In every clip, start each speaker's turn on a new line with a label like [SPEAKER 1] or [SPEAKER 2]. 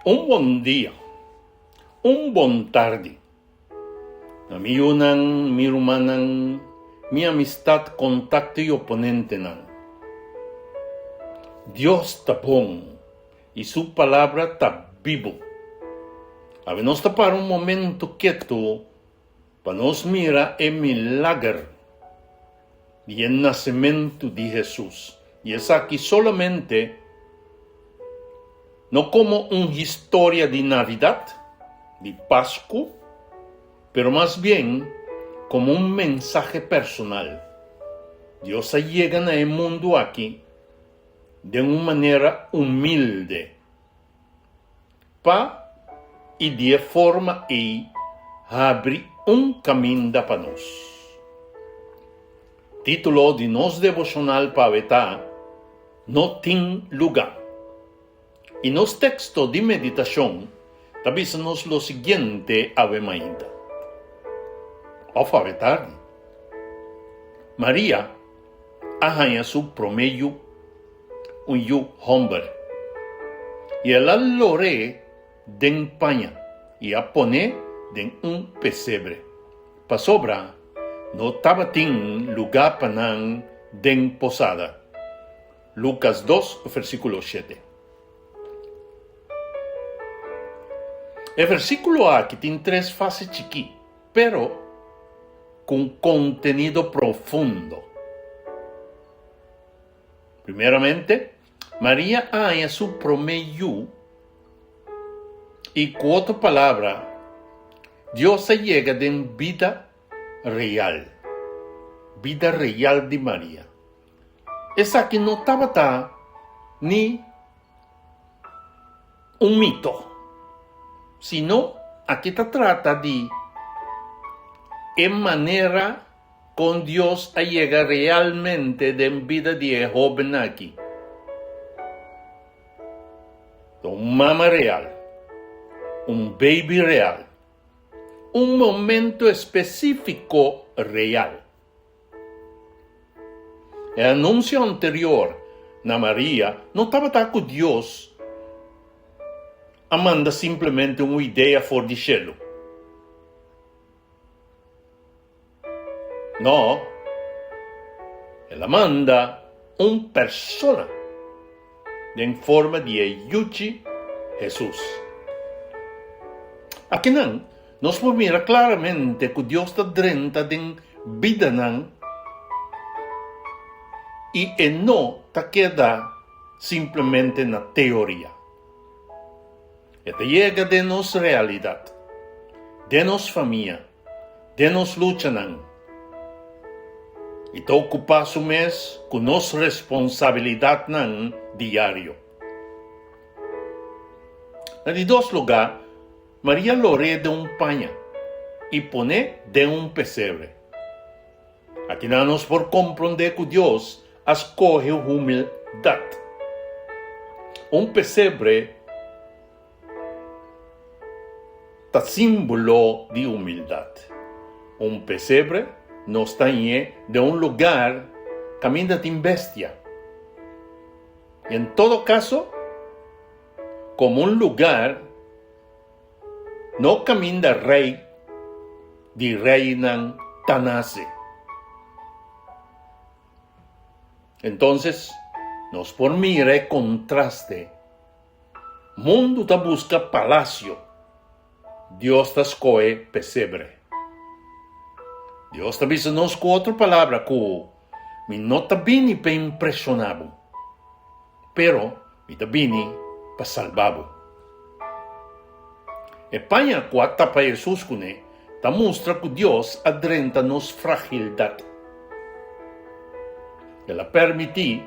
[SPEAKER 1] Un buen día, un buen tarde. Namiyunan, mirumanan, mi amistad, contacto y oponente nan. Dios está bon y su palabra está vivo. A ver, nos para un momento quieto para nos mira el milagro y el nacimiento de Jesús. Y es aquí solamente, no como una historia de Navidad, de Pascua, pero más bien como un mensaje personal. Dios llega al mundo aquí de una manera humilde, y de forma y abrir un camino para nos. Título de nos devocional para vetar, no tiene lugar. Y nos texto de meditación, avísanos lo siguiente ave ainda. Alfabetar. Maria arranha su promedio un yu hombre. Y ela lore den paña y a pone den un pesebre. Pa sobra, no tabatin lugar panan den posada. Lucas 2, versículo 7. El versículo aquí tiene tres fases chiqui, pero con contenido profundo. Primeramente, María haya su promedio y con otra palabra, Dios se llega de vida real de María. Esa que no estaba ni un mito, sino aquí se trata de en manera con Dios llega realmente de vida de joven aquí. Un mamá real, un baby real, un momento específico real. El anuncio anterior, na María, no estaba con Dios, amanda simplemente una idea for di cielo. No, ela manda una persona en forma de Yuchi Jesús. Aquí nos mira claramente que Dios está dentro de vida y no te queda simplemente en la teoría. Te llega de nos realidad, de nos familia, de nos lucha y te ocupa su mes con nos responsabilidad diario. En dos lugares, María lore de un paña y pone de un pesebre. Aquí nos por comprender que Dios escoge humildad. Un pesebre está símbolo de humildad. Un pesebre no está de un lugar camina de bestia. Y en todo caso, como un lugar, no camina rey, de reina tanase. Entonces, nos por mire contraste. Mundo ta busca palacio, Dios ta escoge pesebre. Dios ta dice nos con otra palabra que mi no ta vini pa impresionabo, pero mi ta vini pa salvabo. E paña cuata pa Jesús cune, ta mostra que Dios adrenta nos fragilidad. Ela permití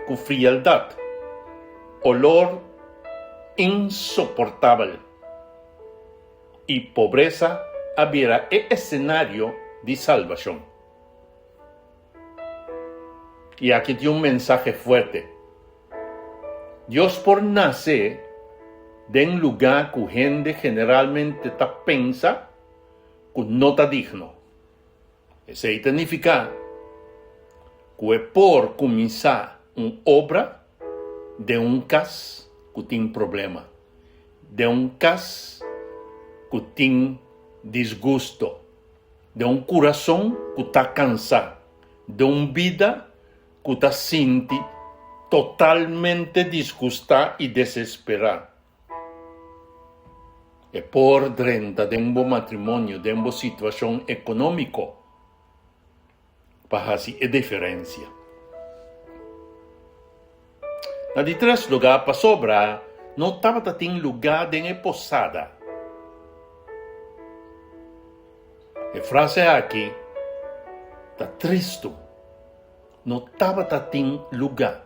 [SPEAKER 1] que frialdad, olor insoportable y pobreza abriera el escenario de salvación. Y aquí tiene un mensaje fuerte. Dios por nacer de un lugar que gente generalmente piensa que no está digno. Eso significa que por comenzar una obra de un caso que tiene problema. de un cas que tiene disgusto, de un corazón que está cansado, de una vida que está siente totalmente disgustada y desesperada. E por dentro de un matrimonio, de una situación económica, para hacer diferencia. Na de tres lugar para sobrar, não estava em lugar de posada. A frase aqui está triste. Não estava em lugar.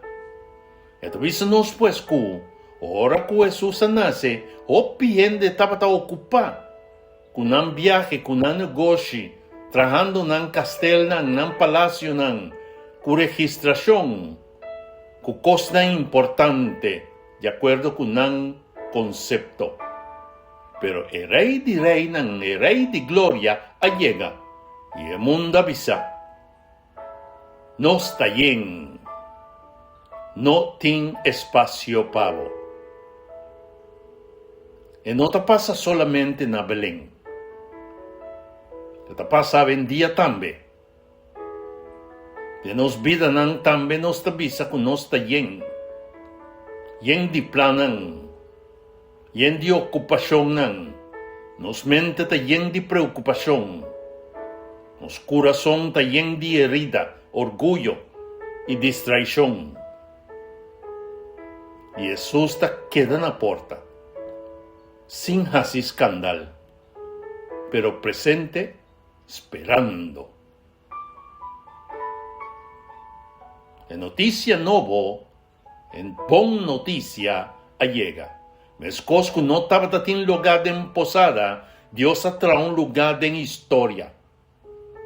[SPEAKER 1] E talvez nós pues que, ora que Jesus nasce, o piende estava ocupado com um viagem, com um negócio, trabajando num castelo, num palácio, com registração, com coisa importante, de acordo com um conceito. Pero el rey de reina, el rey de gloria, llega y el mundo avisa. No está bien. No tiene espacio pavo. Y no te pasa solamente en Belén. Te pasa en día también. De nos vida también nos avisa que no está bien. Yen de planan. Yen de ocupación nos mente está yen de preocupación. Nos corazón está yen de herida, orgullo y distracción. Y Jesús está queda en la puerta, sin hacer escándalo, pero presente, esperando. En noticia nuevo, en bon noticia, llega. Mas que no estaba en lugar de posada, Dios atrae un lugar de historia.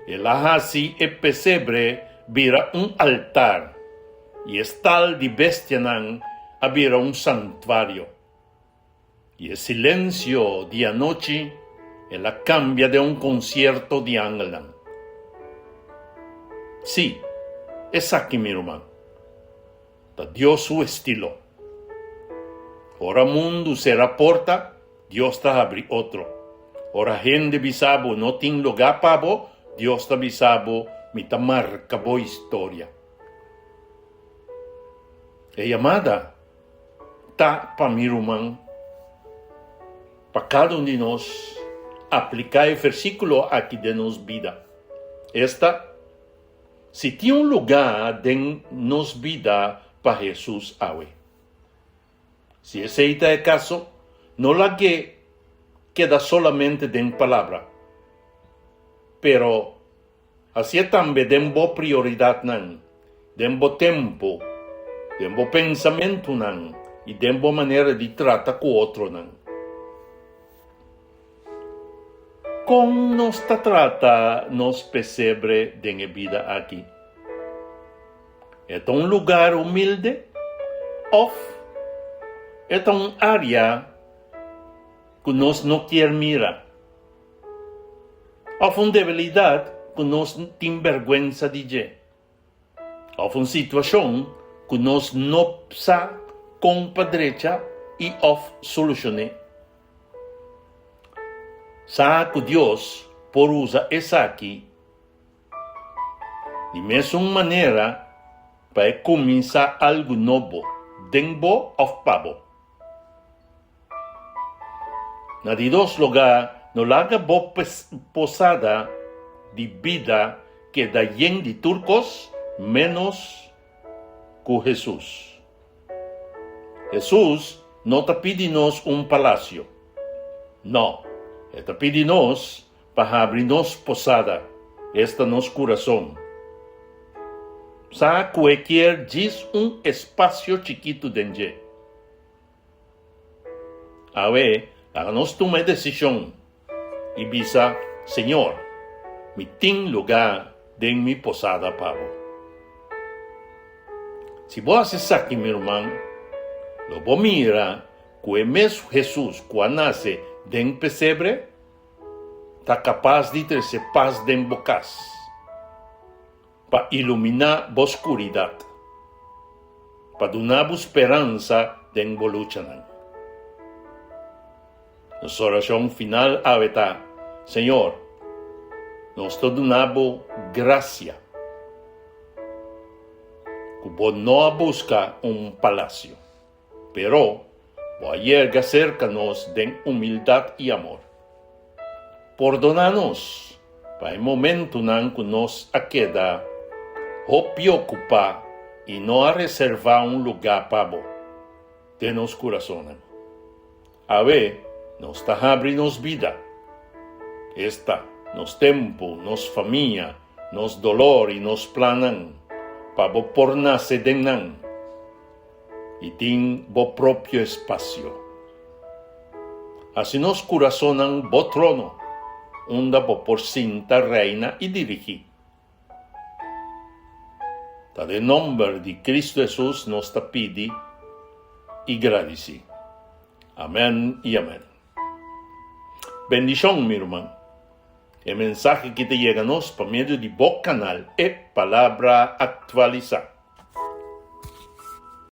[SPEAKER 1] El así el pesebre vira un altar, y estal de bestianan vira un santuario. Y el silencio de anoche, la cambia de un concierto de Angelan. Sí, es aquí mi hermano. Dios su estilo. Ora mundo será porta, Dios te abre otro. Ora gente bisabo no tiene lugar pavo, Dios te bisabo me te marca boa historia. E amada, ta para mi hermano, para cada uno de nós, aplicar el versículo aquí de nos vida. Esta, si tiene un lugar de nos vida para Jesús hoy. Si ese es el caso, no la que queda solamente de palabra, pero así también de una prioridad, de un tiempo, de un pensamiento y de una manera de tratar con otro. ¿Cómo nos trata nos pesebre de la vida aquí? ¿Es un lugar humilde? ¿O es un área que nos no quiere mirar? ¿O una debilidad que nos tiene vergüenza de ella? ¿O una situación que nos no sabe compadrecha y solucionar? Sabe que Dios por usar esa aquí de mesma maneira para começar algo novo, denbo ou pavo. Na de dos lugares, no larga boa posada de vida que da yen de turcos menos que Jesus. Jesus não te pede-nos palácio. Não, ele te pede-nos para abrir-nos posada, esta nos coração. Sa cualquier diz espaço chiquito dentro. A ver, nós tomamos decisão e visa, Senhor, me tem lugar de mi posada pavo. Se você haces aqui, meu irmão, lo vou mirar que o mesmo Jesus, quando nasce de pesebre, está capaz de trazer paz de bocas, para iluminar a oscuridade, para dar esperança de luta. Nuestra oración final habita, Señor, nos donamos gracia. Cubo no busca un palacio, pero voy a acercarnos de humildad y amor. Perdónanos para el momento en que nos queda o preocupa y no a reservar un lugar para vos de nos corazones. A ver, nos está abriendo vida. Esta, nos tiempo, nos familia, nos dolor y nos planan, para vos por nacer de nan. Y tin vos propio espacio. Así nos corazonan vos trono, onda vos por cinta reina y dirigir. Ta de nombre de Cristo Jesús nos te pide y agradeci. Amén y amén. Bendición, mi hermano. El mensaje que te llega a nos por medio de vos canal es Palabra Actualizada.